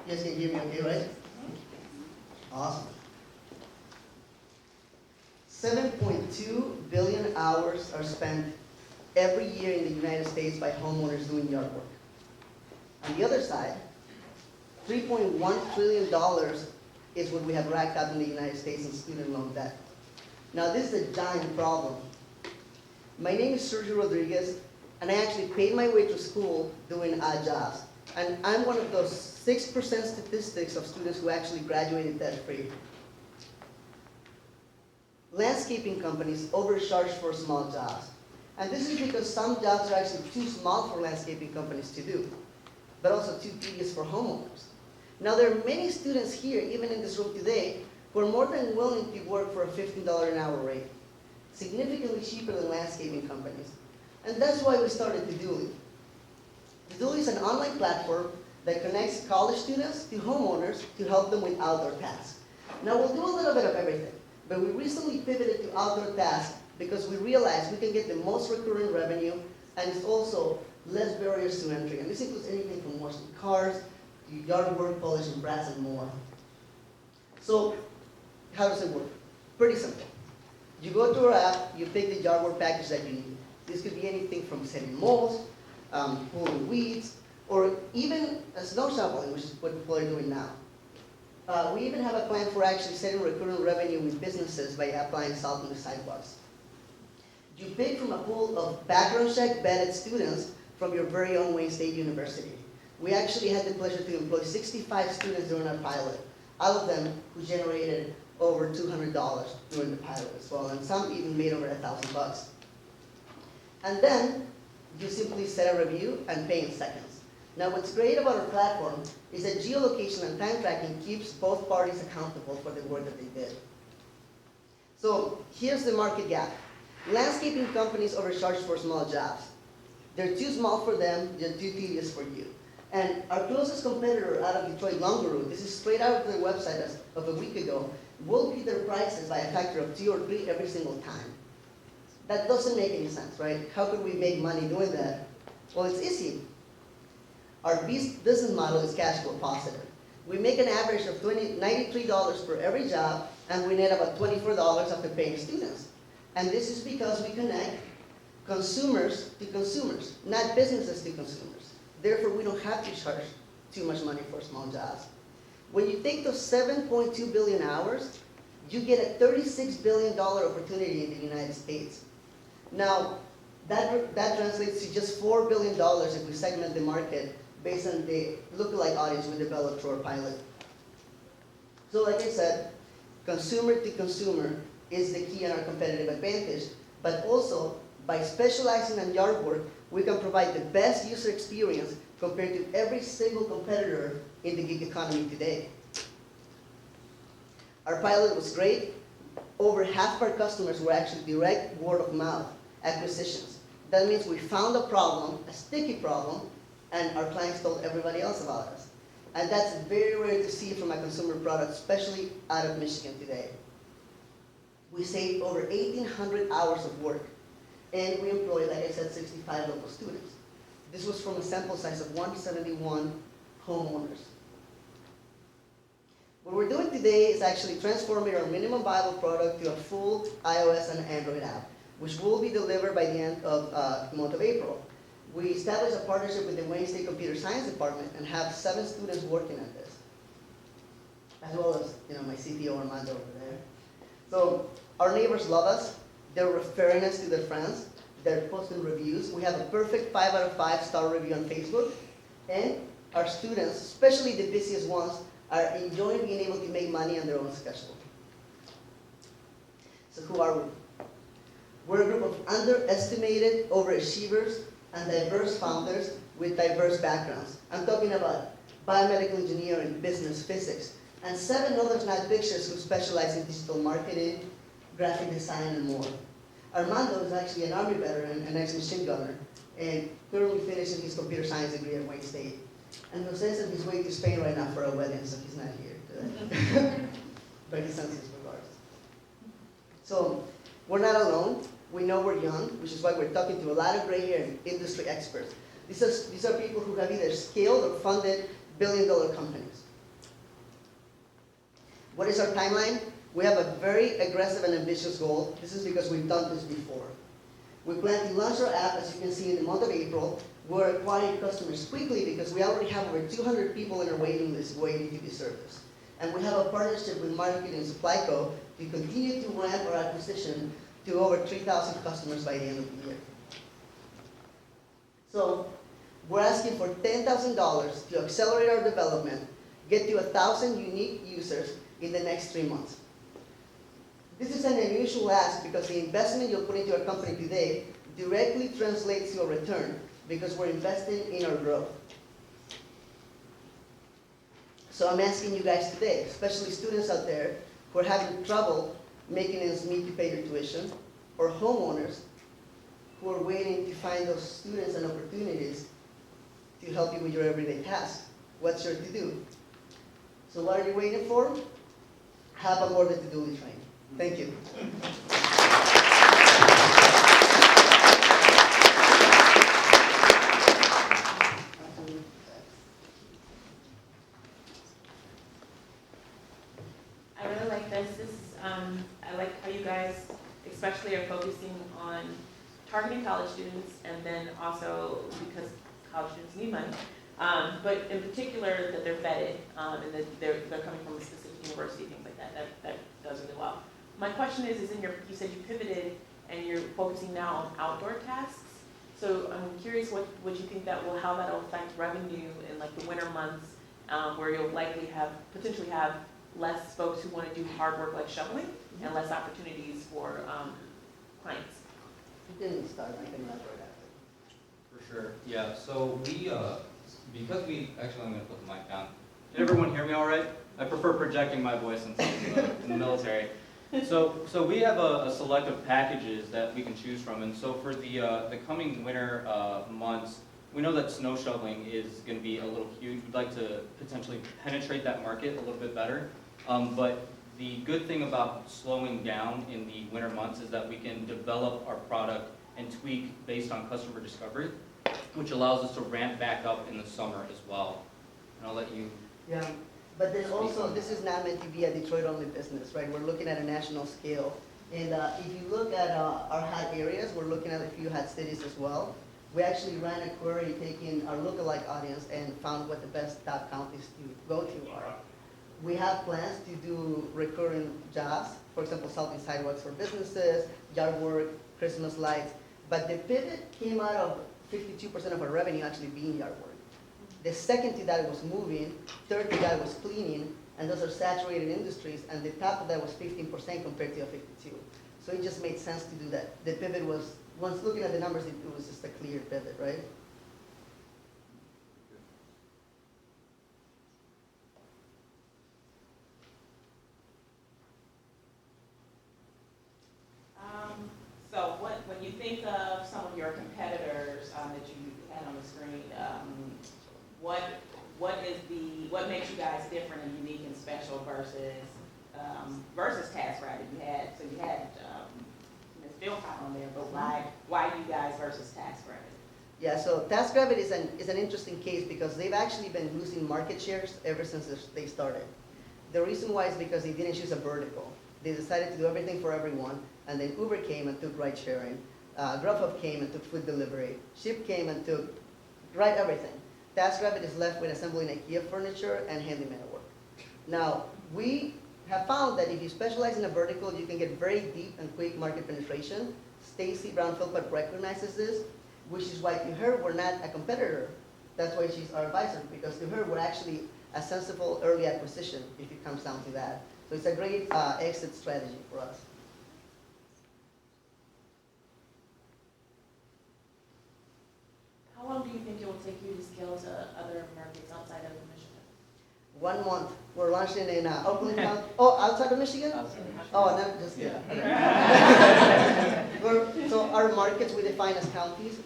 You guys can hear me okay, right? Awesome. 7.2 billion hours are spent every year in the United States by homeowners doing yard work. On the other side, $3.1 trillion is what we have racked up in the United States in student loan debt. Now this is a giant problem. My name is Sergio Rodriguez, and I actually paid my way to school doing odd jobs. And I'm one of those 6% statistics of students who actually graduated debt-free. Landscaping companies overcharge for small jobs. And this is because some jobs are actually too small for landscaping companies to do, but also too tedious for homeowners. Now there are many students here, even in this room today, who are more than willing to work for a $15 an hour rate, significantly cheaper than landscaping companies. And that's why we started Todoolie. Todoolie is an online platform that connects college students to homeowners to help them with outdoor tasks. Now we'll do a little bit of everything, but we recently pivoted to outdoor tasks because we realized we can get the most recurring revenue, and it's also less barriers to entry. And this includes anything from washing cars, to yard work, polishing brass, and more. So how does it work? Pretty simple. You go to our app, you pick the yard work package that you need. This could be anything from setting mulch, pulling weeds, or even snow shoveling, which is what people are doing now. We even have a plan for actually setting recurring revenue with businesses by applying salt on the sidewalks. You pick from a pool of background check vetted students from your very own Wayne State University. We actually had the pleasure to employ 65 students during our pilot, all of them who generated over $200 during the pilot as well, and some even made over $1,000. And then you simply set a review and pay in seconds. Now what's great about our platform is that geolocation and time tracking keeps both parties accountable for the work that they did. So here's the market gap. Landscaping companies overcharge for small jobs. They're too small for them, they're too tedious for you. And our closest competitor out of Detroit, Longaroo, this is straight out of their website as of a week ago, will beat their prices by a factor of 2 or 3 every single time. That doesn't make any sense, right? How could we make money doing that? Well, it's easy. Our business model is cash flow positive. We make an average of $93 for every job, and we net about $24 after paying students. And this is because we connect consumers to consumers, not businesses to consumers. Therefore, we don't have to charge too much money for small jobs. When you take those 7.2 billion hours, you get a $36 billion opportunity in the United States. Now, that translates to just $4 billion if we segment the market based on the lookalike audience we developed through our pilot. So like I said, consumer to consumer is the key and our competitive advantage, but also by specializing in yard work, we can provide the best user experience compared to every single competitor in the gig economy today. Our pilot was great. Over half of our customers were actually direct word of mouth acquisitions. That means we found a problem, a sticky problem, and our clients told everybody else about us. And that's very rare to see from a consumer product, especially out of Michigan today. We saved over 1,800 hours of work, and we employed, like I said, 65 local students. This was from a sample size of 171 homeowners. What we're doing today is actually transforming our minimum viable product to a full iOS and Android app, which will be delivered by the end of the month of April. We established a partnership with the Wayne State Computer Science Department and have 7 students working on this, as well as my CTO Armando over there. So our neighbors love us. They're referring us to their friends. They're posting reviews. We have a perfect 5 out of 5 star review on Facebook. And our students, especially the busiest ones, are enjoying being able to make money on their own schedule. So who are we? We're a group of underestimated overachievers and diverse founders with diverse backgrounds. I'm talking about biomedical engineering, business, physics, and 7 others not pictures who specialize in digital marketing, graphic design, and more. Armando is actually an Army veteran and ex-machine gunner, and currently finishing his computer science degree at Wayne State. And Jose's on his way to Spain right now for a wedding, so he's not here today. But he sends his regards. So we're not alone. We know we're young, which is why we're talking to a lot of gray-haired industry experts. These are people who have either scaled or funded billion-dollar companies. What is our timeline? We have a very aggressive and ambitious goal. This is because we've done this before. We plan to launch our app, as you can see, in the month of April. We're acquiring customers quickly because we already have over 200 people in our waiting list waiting to be serviced. And we have a partnership with Marketing and Supply Co. to continue to ramp our acquisition to over 3,000 customers by the end of the year. So we're asking for $10,000 to accelerate our development, get to 1,000 unique users in the next 3 months. This is an unusual ask because the investment you'll put into our company today directly translates to a return because we're investing in our growth. So I'm asking you guys today, especially students out there who are having trouble making ends meet to pay their tuition, or homeowners who are waiting to find those students and opportunities to help you with your everyday tasks. What's your to-do? So what are you waiting for? Hop aboard the Todoolie train. Thank you. I really like this. I like how you guys especially are focusing on targeting college students, and then also because college students need money, but in particular that they're vetted, and that they're coming from a specific university, things like that. That does really well. My question is you said you pivoted and you're focusing now on outdoor tasks. So I'm curious what you think how that'll affect revenue in like the winter months, where you'll likely potentially have less folks who want to do hard work like shoveling, and less opportunities for clients. You didn't start, I can elaborate after. For sure, yeah, so because actually I'm gonna put the mic down. Did everyone hear me all right? I prefer projecting my voice since I'm in the military. So we have a select of packages that we can choose from, and so for the coming winter months, we know that snow shoveling is going to be a little huge. We'd like to potentially penetrate that market a little bit better, but the good thing about slowing down in the winter months is that we can develop our product and tweak based on customer discovery, which allows us to ramp back up in the summer as well. And I'll let you. Yeah, but then also, this is not meant to be a Detroit-only business, right? We're looking at a national scale. And if you look at our hot areas, we're looking at a few hot cities as well. We actually ran a query taking our lookalike audience and found what the best top counties to go to are. We have plans to do recurring jobs, for example, salting sidewalks for businesses, yard work, Christmas lights. But the pivot came out of 52% of our revenue actually being yard work. The second to that was moving, third to that was cleaning, and those are saturated industries, and the top of that was 15% compared to a 52. So it just made sense to do that. The pivot was, once looking at the numbers, it was just a clear pivot, right? So when you think of some of your competitors that you had on the screen, what makes you guys different and unique and special versus TaskRabbit? You had Ms. Philpott on there, but why you guys versus TaskRabbit? Yeah, so TaskRabbit is an interesting case because they've actually been losing market shares ever since they started. The reason why is because they didn't choose a vertical. They decided to do everything for everyone, and then Uber came and took ride sharing. Grubhub came and took food delivery. Ship came and took everything. TaskRabbit is left with assembling IKEA furniture and handyman work. Now, we have found that if you specialize in a vertical, you can get very deep and quick market penetration. Stacy Brown-Philpott recognizes this, which is why to her, we're not a competitor. That's why she's our advisor, because to her, we're actually a sensible early acquisition if it comes down to that. So it's a great exit strategy for us. How long do you think it will take you to scale to other markets outside of Michigan? 1 month. We're launching in Oakland County. Oh, outside of Michigan? Oh, no, just kidding. So our markets we define as counties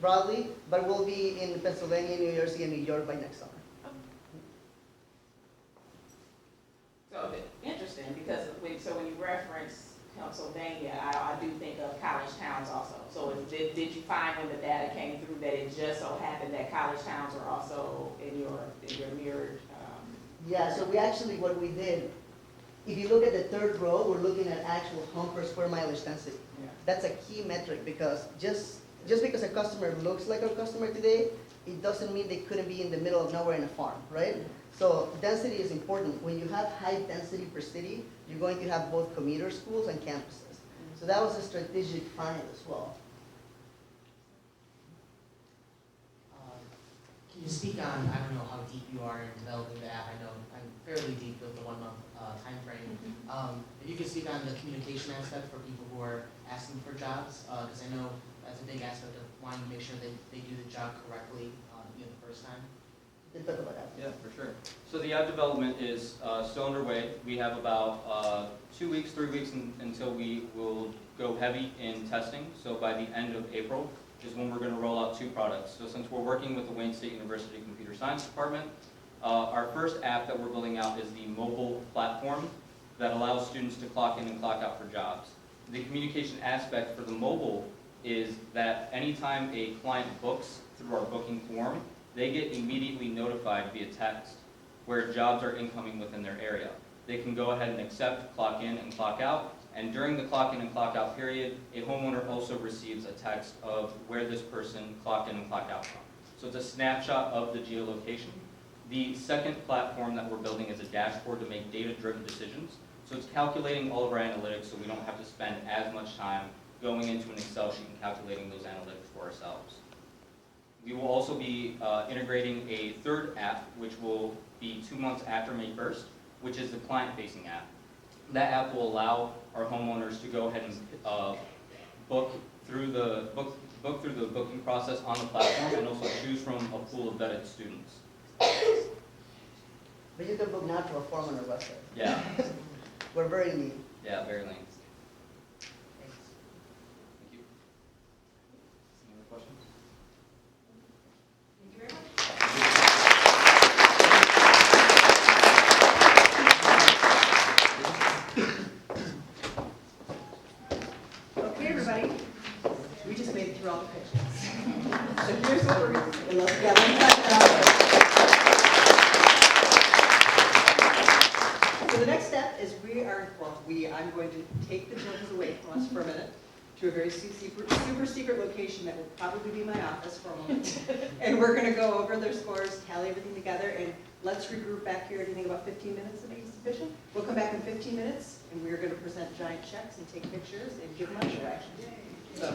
broadly, but we'll be in Pennsylvania, New Jersey, and New York by next summer. So interesting, because when you reference Pennsylvania, I do think of college towns also. So did you find when the data came through that it just so happened that college towns were also in your mirrored? Yeah, so we actually, what we did, If you look at the third row, we're looking at actual home per square mileage density. Yeah. That's a key metric because just because a customer looks like a customer today, it doesn't mean they couldn't be in the middle of nowhere in a farm, right? So density is important. When you have high density per city, you're going to have both commuter schools and campuses. So that was a strategic find as well. Can you speak on, I don't know how deep you are in developing the app, I know I'm fairly deep with the 1 month timeframe. If you could speak on the communication aspect for people who are asking for jobs, because I know that's a big aspect of wanting to make sure they do the job correctly the first time. You can talk about that. Yeah, for sure. So the app development is still underway. We have about 2 weeks, 3 weeks until we will go heavy in testing. So by the end of April is when we're going to roll out 2 products. So since we're working with the Wayne State University Computer Science Department, our first app that we're building out is the mobile platform that allows students to clock in and clock out for jobs. The communication aspect for the mobile is that anytime a client books through our booking form, they get immediately notified via text where jobs are incoming within their area. They can go ahead and accept, clock in, and clock out. And during the clock in and clock out period, a homeowner also receives a text of where this person clocked in and clocked out from. So it's a snapshot of the geolocation. The second platform that we're building is a dashboard to make data-driven decisions. So it's calculating all of our analytics so we don't have to spend as much time going into an Excel sheet and calculating those analytics for ourselves. We will also be integrating a third app, which will be 2 months after May 1st, which is the client-facing app. That app will allow our homeowners to go ahead and book through the booking process on the platform and also choose from a pool of vetted students. But you can book now through a form on our website. Yeah, We're very lean. yeah, very lean. Thanks. Thank you. Any other questions? Thank you very much. Okay, everybody, we just made it through all the pictures. So here's what we're going to do. So the next step is I'm going to take the judges away from us for a minute to a very super secret location that will probably be my office for a moment. And we're going to go over their scores, tally everything together, and let's regroup back here. Do you think about 15 minutes would be sufficient? We'll come back in 15 minutes, and we're going to present giant checks and take pictures and give money away. So